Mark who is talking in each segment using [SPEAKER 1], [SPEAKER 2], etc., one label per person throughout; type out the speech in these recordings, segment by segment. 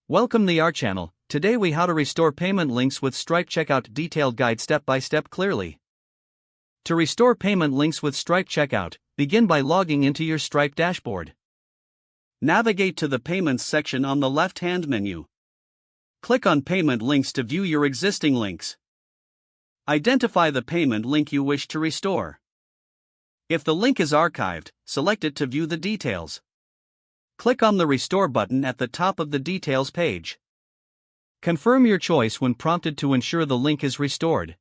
[SPEAKER 1] Welcome to our channel. Today we how to restore payment links with Stripe checkout detailed guide step by step clearly. To restore payment links with Stripe checkout, begin by logging into your Stripe dashboard. Navigate to the Payments section on the left-hand menu. Click on Payment Links to view your existing links. Identify the payment link you wish to restore. If the link is archived, select it to view the details. Click on the Restore button at the top of the Details page. Confirm your choice when prompted to ensure the link is restored.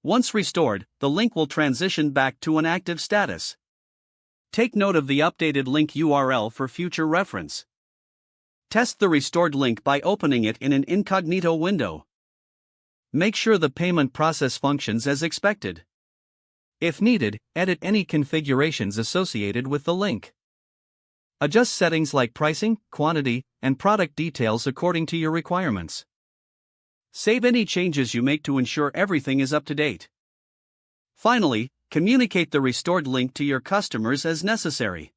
[SPEAKER 1] Once restored, the link will transition back to an active status. Take note of the updated link URL for future reference. Test the restored link by opening it in an incognito window. Make sure the payment process functions as expected. If needed, edit any configurations associated with the link. Adjust settings like pricing, quantity, and product details according to your requirements. Save any changes you make to ensure everything is up to date. Finally, communicate the restored link to your customers as necessary.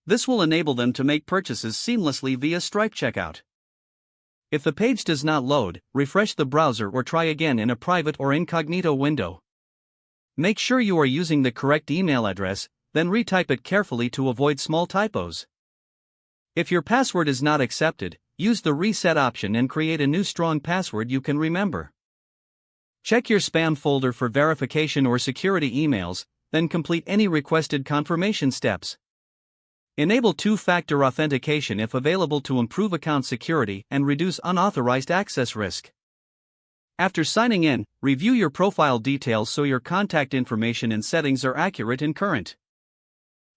[SPEAKER 1] This will enable them to make purchases seamlessly via Stripe checkout. If the page does not load, refresh the browser or try again in a private or incognito window. Make sure you are using the correct email address, then retype it carefully to avoid small typos. If your password is not accepted, use the reset option and create a new strong password you can remember. Check your spam folder for verification or security emails, then complete any requested confirmation steps. Enable two-factor authentication if available to improve account security and reduce unauthorized access risk. After signing in, review your profile details so your contact information and settings are accurate and current.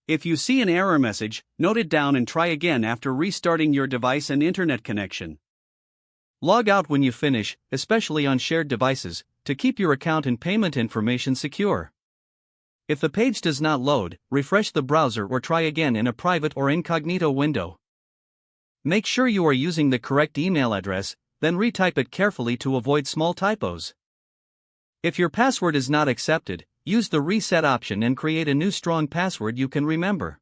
[SPEAKER 1] If you see an error message, note it down and try again after restarting your device and internet connection. Log out when you finish, especially on shared devices, to keep your account and payment information secure. If the page does not load, refresh the browser or try again in a private or incognito window. Make sure you are using the correct email address, then retype it carefully to avoid small typos. If your password is not accepted, use the reset option and create a new strong password you can remember.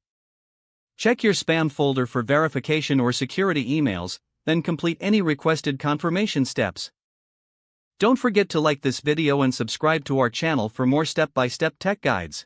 [SPEAKER 1] Check your spam folder for verification or security emails, then complete any requested confirmation steps. Don't forget to like this video and subscribe to our channel for more step-by-step tech guides.